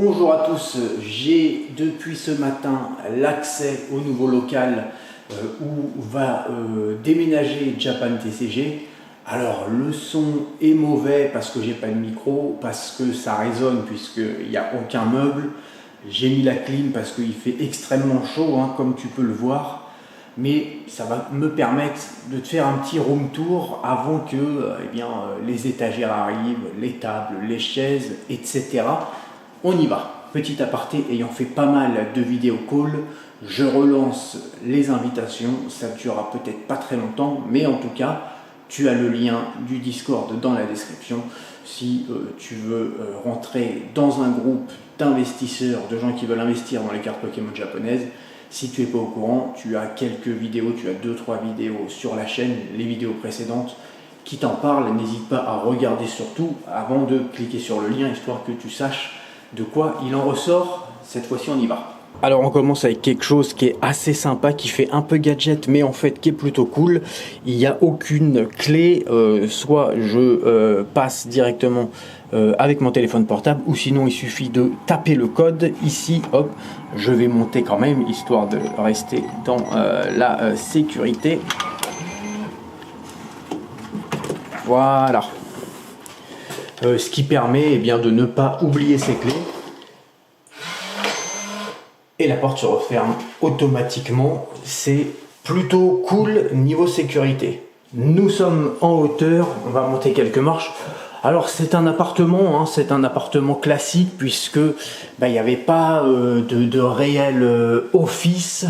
Bonjour à tous, j'ai depuis ce matin l'accès au nouveau local où va déménager Japan TCG. Alors le son est mauvais parce que j'ai pas de micro, parce que ça résonne puisqu'il n'y a aucun meuble. J'ai mis la clim parce qu'il fait extrêmement chaud, hein, comme tu peux le voir. Mais ça va me permettre de te faire un petit room tour avant que les étagères arrivent, les tables, les chaises, etc. On y va. Petit aparté, ayant fait pas mal de vidéos call, je relance les invitations. Ça ne durera peut-être pas très longtemps, mais en tout cas, tu as le lien du Discord dans la description. Si tu veux rentrer dans un groupe d'investisseurs, de gens qui veulent investir dans les cartes Pokémon japonaises, si tu n'es pas au courant, tu as quelques vidéos, tu as 2-3 vidéos sur la chaîne, les vidéos précédentes qui t'en parlent. N'hésite pas à regarder surtout avant de cliquer sur le lien, histoire que tu saches de quoi il en ressort. Cette fois-ci, on y va. Alors on commence avec quelque chose qui est assez sympa, qui fait un peu gadget, mais en fait qui est plutôt cool. Il n'y a aucune clé, soit je passe directement avec mon téléphone portable, ou sinon il suffit de taper le code ici. Hop, je vais monter quand même, histoire de rester dans la sécurité. Voilà. Ce qui permet de ne pas oublier ses clés. Et la porte se referme automatiquement. C'est plutôt cool niveau sécurité. Nous sommes en hauteur, on va monter quelques marches. Alors c'est un appartement, hein, c'est un appartement classique puisque il n'y avait pas de réel office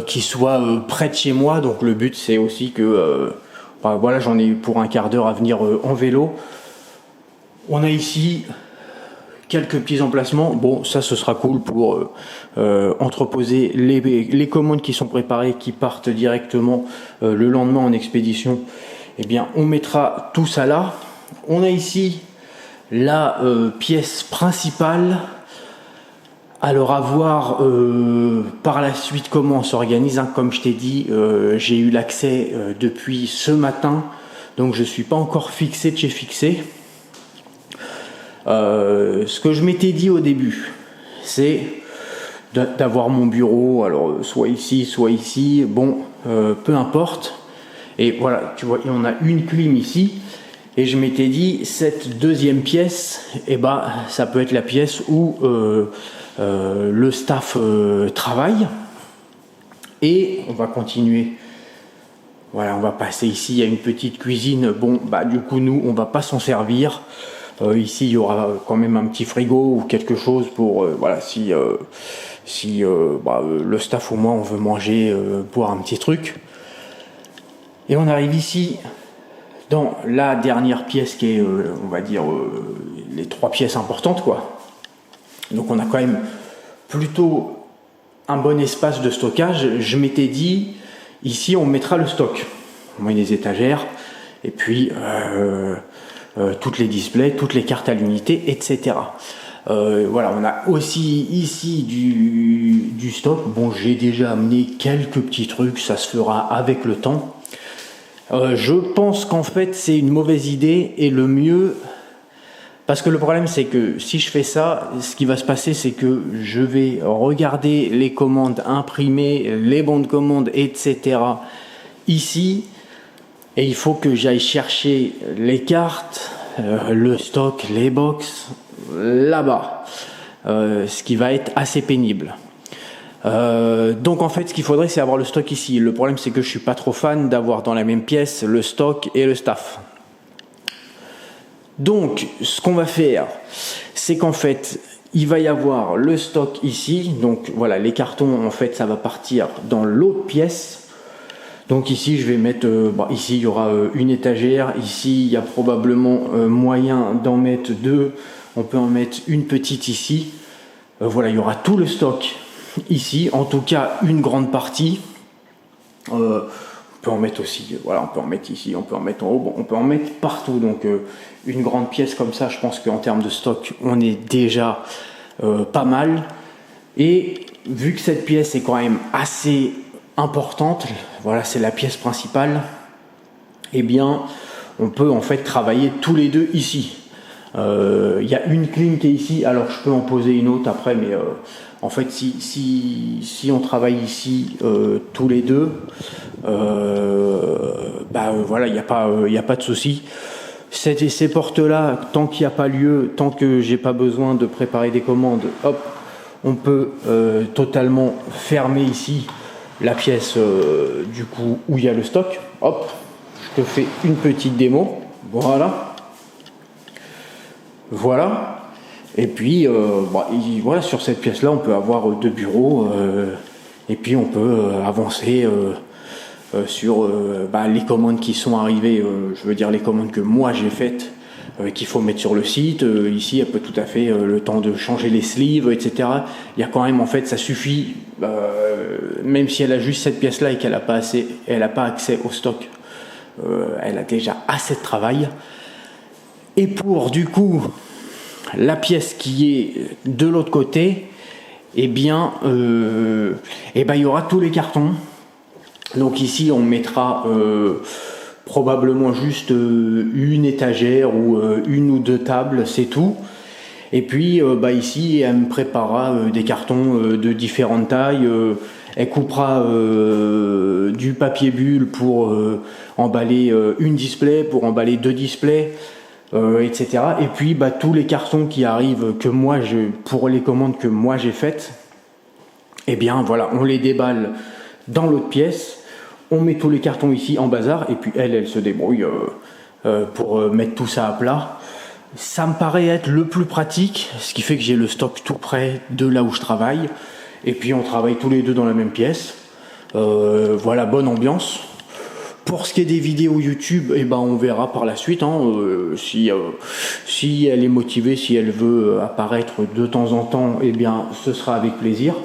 qui soit près de chez moi. Donc le but c'est aussi que voilà, j'en ai pour un quart d'heure à venir en vélo. On a ici quelques petits emplacements. Bon, ça ce sera cool pour entreposer les commandes qui sont préparées, qui partent directement le lendemain en expédition. On mettra tout ça là. On a ici la pièce principale. Alors à voir par la suite comment on s'organise, hein. Comme je t'ai dit, j'ai eu l'accès depuis ce matin, donc je ne suis pas encore fixé de chez fixé. Ce que je m'étais dit au début, c'est d'avoir mon bureau, alors soit ici, bon, peu importe. Et voilà, tu vois, on a une clim ici, et je m'étais dit, cette deuxième pièce, ça peut être la pièce où le staff travaille. Et on va continuer. Voilà, on va passer ici, il y a une petite cuisine. Bon, du coup, nous, on va pas s'en servir. Ici, il y aura quand même un petit frigo ou quelque chose pour si le staff ou moi on veut manger, boire un petit truc. Et on arrive ici dans la dernière pièce qui est, on va dire, les trois pièces importantes, quoi. Donc on a quand même plutôt un bon espace de stockage. Je m'étais dit, ici on mettra le stock. On met les étagères et puis toutes les displays, toutes les cartes à l'unité, etc. Voilà, on a aussi ici du stock. Bon, j'ai déjà amené quelques petits trucs, ça se fera avec le temps. Je pense qu'en fait c'est une mauvaise idée, et le mieux, parce que le problème c'est que si je fais ça, ce qui va se passer c'est que je vais regarder les commandes imprimées, les bons de commande, etc. ici. Et il faut que j'aille chercher les cartes, le stock, les box, là-bas. Ce qui va être assez pénible. Donc en fait, ce qu'il faudrait, c'est avoir le stock ici. Le problème, c'est que je suis pas trop fan d'avoir dans la même pièce le stock et le staff. Donc, ce qu'on va faire, c'est qu'en fait, il va y avoir le stock ici. Donc voilà, les cartons, en fait, ça va partir dans l'autre pièce. Donc ici je vais mettre, ici il y aura une étagère, ici il y a probablement moyen d'en mettre deux, on peut en mettre une petite ici, voilà, il y aura tout le stock ici, en tout cas une grande partie. On peut en mettre aussi, voilà, on peut en mettre ici, on peut en mettre en haut, bon, on peut en mettre partout. Donc une grande pièce comme ça, je pense qu'en termes de stock on est déjà pas mal. Et vu que cette pièce est quand même assez importante, voilà, c'est la pièce principale, on peut en fait travailler tous les deux ici. Il y a une clim qui est ici, alors je peux en poser une autre après, mais en fait si on travaille ici tous les deux, voilà, il n'y a pas de souci. Ces portes-là, tant qu'il n'y a pas lieu, tant que j'ai pas besoin de préparer des commandes, hop, on peut totalement fermer ici la pièce du coup où il y a le stock. Hop, je te fais une petite démo. Voilà. Et puis voilà, sur cette pièce-là, on peut avoir deux bureaux et puis on peut avancer sur les commandes qui sont arrivées, je veux dire les commandes que moi j'ai faites, qu'il faut mettre sur le site. Ici, elle peut tout à fait le temps de changer les sleeves, etc. Il y a quand même, en fait, ça suffit, même si elle a juste cette pièce-là et qu'elle n'a pas accès au stock, elle a déjà assez de travail. Et pour, du coup, la pièce qui est de l'autre côté, il y aura tous les cartons. Donc ici, on mettra probablement juste une étagère ou une ou deux tables, c'est tout. Et puis ici, elle me préparera des cartons de différentes tailles. Elle coupera du papier bulle pour emballer une display, pour emballer deux displays, etc. Et puis tous les cartons qui arrivent pour les commandes que moi j'ai faites, on les déballe dans l'autre pièce. On met tous les cartons ici en bazar et puis elle se débrouille pour mettre tout ça à plat. Ça me paraît être le plus pratique, ce qui fait que j'ai le stock tout près de là où je travaille. Et puis on travaille tous les deux dans la même pièce. Voilà, bonne ambiance. Pour ce qui est des vidéos YouTube, on verra par la suite. Si elle est motivée, si elle veut apparaître de temps en temps, ce sera avec plaisir.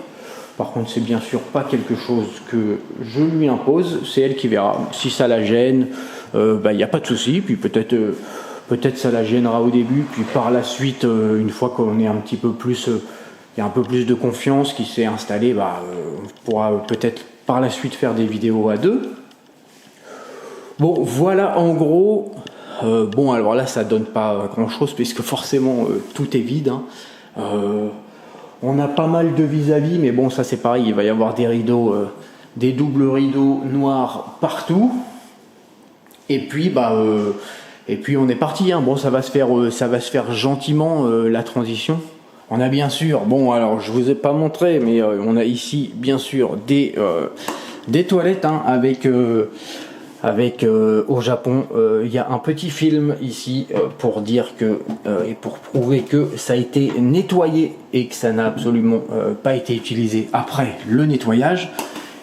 Par contre, c'est bien sûr pas quelque chose que je lui impose, c'est elle qui verra. Si ça la gêne, il n'y a pas de souci. Puis peut-être ça la gênera au début, puis par la suite, une fois qu'on est un petit peu plus, il y a un peu plus de confiance qui s'est installée, on pourra peut-être par la suite faire des vidéos à deux. Bon, voilà en gros. Alors là, ça donne pas grand-chose puisque forcément tout est vide. On a pas mal de vis-à-vis, mais bon, ça c'est pareil, il va y avoir des rideaux, des doubles rideaux noirs partout. Et puis, on est parti. Bon, ça va se faire gentiment la transition. On a bien sûr, alors je vous ai pas montré, mais on a ici bien sûr des toilettes avec au Japon, il y a un petit film ici pour dire que et pour prouver que ça a été nettoyé et que ça n'a absolument pas été utilisé après le nettoyage.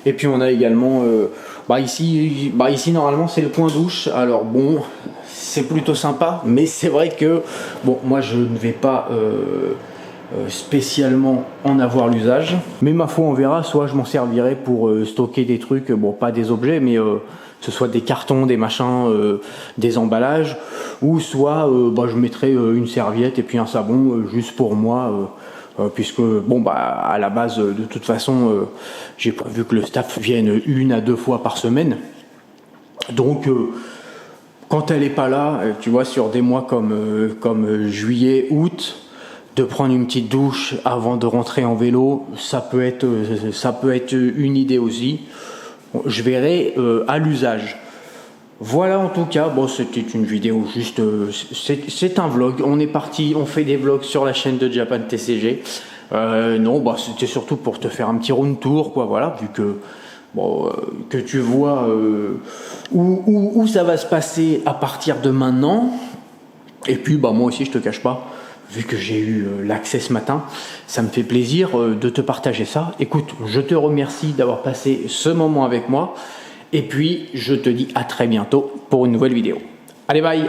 Et puis on a également ici normalement c'est le coin douche. Alors bon, c'est plutôt sympa, mais c'est vrai que moi je ne vais pas spécialement en avoir l'usage, mais ma foi on verra. Soit je m'en servirai pour stocker des trucs, pas des objets, mais que ce soit des cartons, des machins, des emballages, ou soit je mettrai une serviette et puis un savon juste pour moi, puisque à la base de toute façon j'ai prévu que le staff vienne 1 à 2 fois par semaine. Donc quand elle est pas là, tu vois, sur des mois comme juillet, août, de prendre une petite douche avant de rentrer en vélo, ça peut être une idée aussi. Je verrai à l'usage. Voilà, en tout cas, c'était une vidéo juste, c'est un vlog. On est parti, on fait des vlogs sur la chaîne de Japan TCG. C'était surtout pour te faire un petit round tour, quoi. Voilà, vu que tu vois où ça va se passer à partir de maintenant. Et puis, moi aussi, je te cache pas, vu que j'ai eu l'accès ce matin, ça me fait plaisir de te partager ça. Écoute, je te remercie d'avoir passé ce moment avec moi. Et puis, je te dis à très bientôt pour une nouvelle vidéo. Allez, bye!